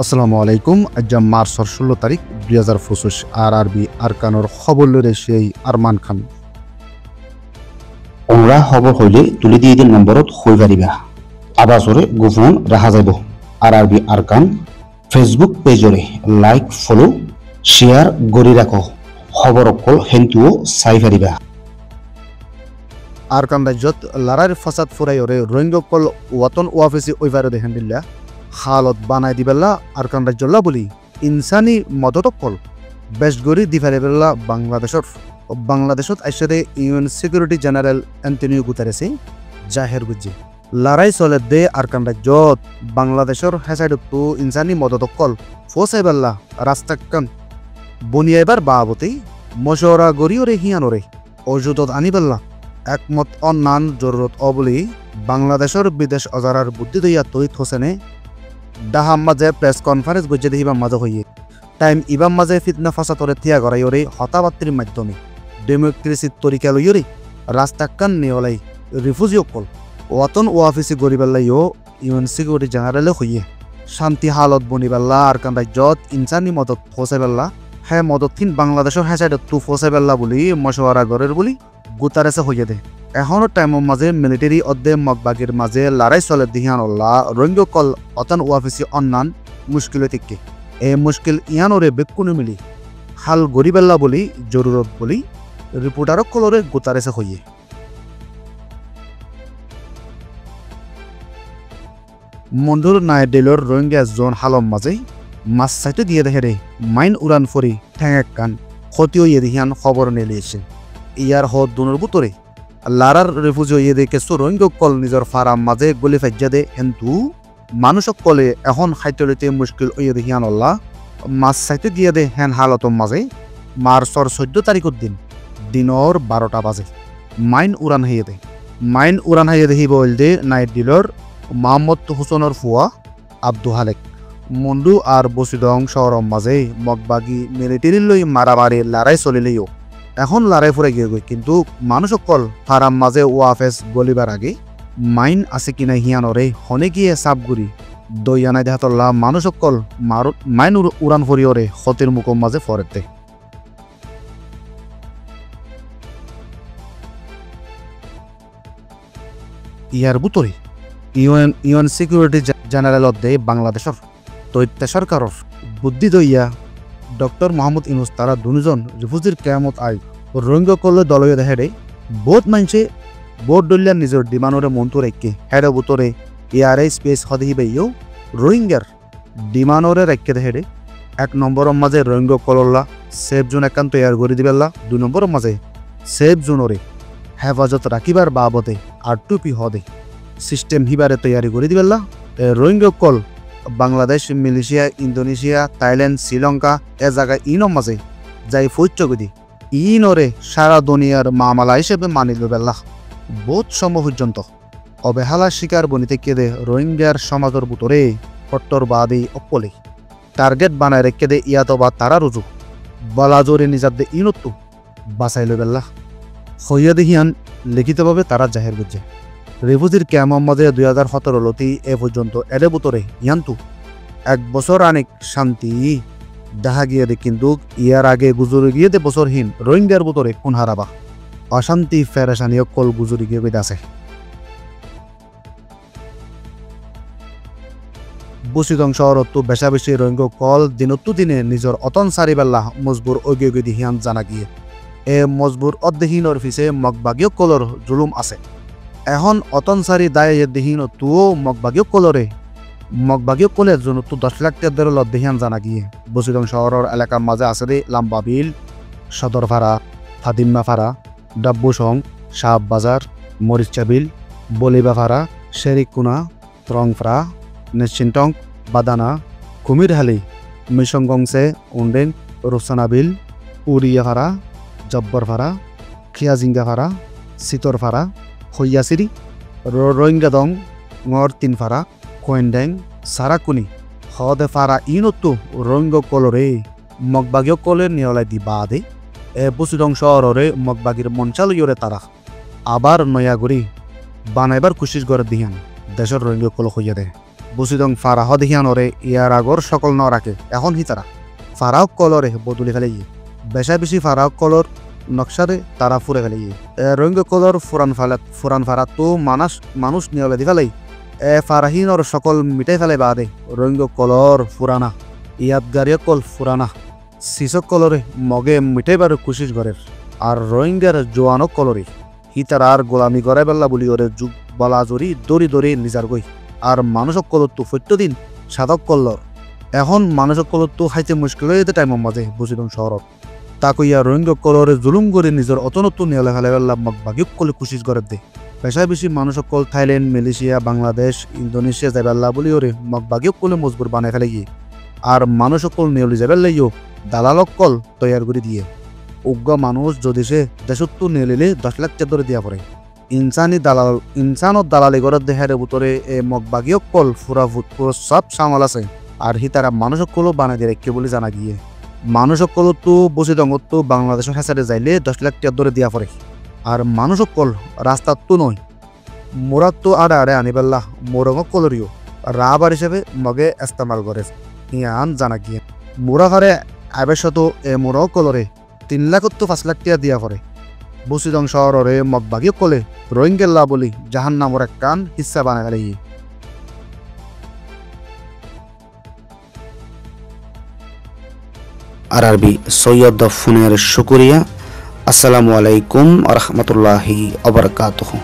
আসসালামু আলাইকুম। আজ মার্চর 16 তারিখ 2025 আরবি আরকানোর খবর লরে সেই আরমান খান। ওমরা খবর হইলে তুলি দিয়ে দিন নম্বরত হই পারিবা আবাসরে গোপন রাখা যাব। আরবি আরকান ফেসবুক পেজরে লাইক ফলো শেয়ার গড়ি রাখো। খবর অকল হেন্তুও চাই পারিবা। আরকান রাজ্যত লারার ফাসাদ ফুরাইরে রোহিঙ্গকল ওয়াতন ওয়াফিসি ওইভারে দেখেন দিল্লা হালত বানাই দিবেলা আরকান রাজ্যল্লা বলি ইনসানি মদতকল বেশগরি দিফারেবেলা বাংলাদেশত আইসারে ইউএন সিকিউরিটি জেনারেল অ্যান্টনিও গুতারেসি জাহের গুজি লড়াই চলে দে আরকান রাজ্যত বাংলাদেশের হেসাইডতো ইনসানি মদতকল ফোসাইবেলা রাস্তাকান বনিয়াইবার বাবতেই মশওরা গড়িওরে হিয়ানোরে অজুদত আনিবেলা একমত অন্যান জরুরত অবলি বাংলাদেশের বিদেশ অজারার বুদ্ধি দইয়া তৈত হোসেনে ডাহাম মাঝে প্রেস কনফারেন্স গজ্জে দেহিবার মাঝে হইয়ে টাইম ইবাম মাঝে ফিতনা ফাসাতরে থিয়া গড়াইরে হতাবাত্রির মাধ্যমে ডেমোক্রেসির তরিকা লইরে রাস্তাকান নিয়লাই রিফিউজি অকল ওয়াতন ওয়াফিসি গরিবাল্লাইও ইউএন সিকিউরিটি জেনারেলে হইয়ে শান্তি হালত বনিবাল্লা আরকান রাজ্যত ইনসানি মদত ফসাইবাল্লা হ্যাঁ মদতখিন বাংলাদেশের হ্যাঁ তু ফসাইবাল্লা বলি মশওয়ারা গড়ের বলি গুতারেছে হইয়ে দে এখনো টাইমের মাঝে মিলিটারি অর্ধে মগবাগির মাঝে লড়াই চলে দিহানল্লা রোহিঙ্গ কল অতন ওয়াফিসি অন্যান মুশকিল থেকে এ মুশকিল ইয়ানোরে বেকুনে মিলি হাল গরিবেল্লা বলি জরুরত বলি রিপোর্টারক কলরে গুতারেছে হইয়ে মন্ডুর নাইডেলর রোহিঙ্গা জোন হালম মাঝে মাছ সাইটে দিয়ে দেখে রে মাইন উড়ান ফরি ঠ্যাঙেক কান ক্ষতিও ইয়ে দিহান খবর নেলিয়েছে ইয়ার হদ দুনের বুতরে লারার রেফুজিও ইয়ে দেখে রোহিঙ্গ কল নিজের ফারাম মাঝে গলি ফাজ্জা দে হেন্তু মানুষক কলে এখন খাইতলিতে মুশকিল ইয়ে দেখিয়ান আল্লাহ মাছ সাইটে দিয়ে দে হেন হালতর মাঝে মার্চর 14 তারিখের দিনর 12টা বাজে মাইন উড়ান হাইয়ে দে মাইন উড়ান হাইয়ে দেখি বল দে নাইট ডিলর মোহাম্মদ হুসনের ফুয়া আব্দু হালেক মন্ডু আর বসিদং শহরের মাঝে মগবাগি মিলিটারি লই মারামারি লড়াই চলিলেও এখন লড়াই ফুরে গিয়ে গই কিন্তু মানুষ অকল ফারাম মাঝে ওয়াফেস গলিবার আগে মাইন আছে কিনা হিয়ানরে হনে গিয়ে সাপগুড়ি দইয়ানাই দেহাতল্লা মানুষ অকল মাইন উড়ান ফরিয়রে ক্ষতির মুখর মাঝে ফরেতে ইয়ার বুতরে ইউএন সিকিউরিটি জেনারেল দে বাংলাদেশের তৈত্য সরকারের বুদ্ধি দইয়া ডক্টর মোহাম্মদ ইউনুস তারা দুজন রিফিউজির কেয়ামত আই রোহিঙ্গা কলে দলীয় দেহেরে বহুত মানুষে বোট দলিয়া নিজের ডিমান্ডরে মনটো রেখে হেডে বুতরে এয়ারে স্পেস হদিবেও রোহিঙ্গার ডিমান্ডরে রেখে দেহেরে 1 নম্বরের মাঝে রোহিঙ্গা কলল্লা সেফ জোন একান্ত তৈয়ার করে দিবেলা 2 নম্বরের মাঝে সেফ জোনরে হেফাজত রাখিবার বাবদে R2P হদে সিস্টেম হিবারে তৈয়ারি করে দিবেলা রোহিঙ্গা কল Bangladesh Malaysia Indonesia Thailand Sri Lanka এ জায়গায় ইনর মাঝে যাই ফৈচ্যগদি ইনরে সারা দুনিয়ার মামলা হিসেবে মানিল বেলা বহুত সময় পর্যন্ত অবহেলার শিকার বনিতে কেদে রোহিঙ্গার সমাজের বুতরে কট্টরবাদী অকলে টার্গেট বানায় রেখে দে ইয়াত বা তারা রুজু বলাজোরে নিজার দে ইনত্তু বাঁচাইল বেলা হইয়া দেহিয়ান লিখিতভাবে তারা জাহের বুঝে রিফিউজির ক্যাম্পের মাঝে 2017 লতি এ পর্যন্ত এর বুতরে ইয়ান্তু 1 বছর অনেক শান্তি দেখা গিয়ে দে কিন্তু ইয়ার আগে গুজরে গিয়ে দে বছরহীন রোহিঙ্গার বুতরে কোন হারাবা অশান্তি ফেরেশানি কল গুজরি গিয়ে আছে বসিদং শহরত বেশা বেশি রোহিঙ্গা কল দিনত্তু দিনে নিজের অতন সারিবেলা মজবুর অগিয়ে দিহিয়ান জানা গিয়ে এ মজবুর অধ্যহীনর ফিসে মগবাগীয় কলর জুলুম আছে এখন অতন সারি দায় দেহীন তুও মগবাগীয় কলরে মগবাগীয় কলে জন্য 10 লাখ টাকার লদ্দেহিয়ান জানা গিয়ে বসিদং শহরের এলাকার মাঝে আছে রে লাম্বা বিল সদরপাড়া ফাদিম্মাপাড়া ডাব্বুসং শাহ বাজার মরিচাবিল বলিবাপাড়া শেরিকুনা ত্রংফ্রা নেচিনটং বাদানা কুমিরহালি মিসংগংসে উন্ডেং রোসানাবিল উরিয়াপাড়া জব্বরপাড়া খিয়াজিঙ্গাপাড়া সিতরপাড়া হইয়াসিরি রোহিঙ্গা দং ngor তিনপাড়া কোয়েন্ডেং সারাকুনি হদে ফারা ইনত্তু রোহিঙ্গা কলরে মগবাগীয় কলের নিয়লাই দি বাদে এ বসিদং শহরে মগবাগির মঞ্চালয়রে তারা আবার নয়াগরি বানাইবার কোশিশ করে দিহান দেশের রোহিঙ্গা কল হইয়া দে বুসিদং ফারাহ দেখিয়ানরে ইয়ার আগর সকল ন রাখে এখন হিতারা ফারাহ কলরে বদলি ফেলে ইয়ে বেশা বেশি ফারাহ কলর নকশারে তারা ফুরে ফেলে ইয়ে রঙ্গ কলর ফুরান ফারা তো মানুষ নিয়লে দি ফেলাই ফারাহিনর সকল মিটাই ফেলে বাদে রঙ্গ কলর ফুরানা ইয়াদগারিয় কল ফুরানা সিসক কলরে মগে মিটাইবার কোশিশ করে আর রোহিঙ্গার জোয়ানো কলরে হিতার আর গোলামি করে বেল্লা বলি ওরে যুগ বলা জরি দড়ি দড়ি লিজার গই আর মানুষক কলর তো ফৈত্যদিন সাধক কল্লর এখন মানুষক কলর তো খাইতে মুশকিল হয়ে যেতে টাইমের মাঝে বুঝিলাম শহরত তাকে ইয়া রোহিঙ্গা কলরে জুলুম করে নিজের অতনত্ব নিয়লে ফেলে বেল্লা বাগিক কলে কোশিশ করে দে পেশায় বেশি মানুষক কল থাইল্যান্ড মালয়েশিয়া বাংলাদেশ ইন্দোনেশিয়া যাইবেল্লা বলি ওরে বাগিক কলে মজবুর বানাই ফেলে গিয়ে আর মানুষক কল নিয়লি যাবেল্লাইও দালালক কল তৈয়ার করে দিয়ে উগ্র মানুষ যদি সে দেশত্ব নিয়ে 10 লাখ ধরে দিয়া পড়ে ইনসানত দালালি করে দেহের ভিতরে মগবাগীয় কল পুরো সব সামাল আছে আর হি তারা মানুষক কলও বানাই দিয়ে রেখে বলে জানা গিয়ে মানুষক কল তো বসে দঙ্গত তো বাংলাদেশের হেসারে যাইলে 10 লাখ ধরে দিয়া পড়ে আর মানুষক কল রাস্তার তো নয় মোরাত তো আড়ে আড়ে আনিবেল্লা মোরঙ কলরিও রাবার হিসেবে মগে ইস্তেমাল করে ইয়ান জানা গিয়ে মোরা হারে আবেশত মোরঙ কলরে 3 লাখ তো 5 লাখ টিয়া দিয়া পড়ে বসিদং শহরে মগবাগীয় কলে রোহিঙ্গেল্লা বলি জাহান নামর এক কান হিস্সা বানায় গেলে আরবি সৈয়দ ফোনের শুকরিয়া। আসসালামু আলাইকুম আ রহমতুল্লাহি আবরকাতুহু।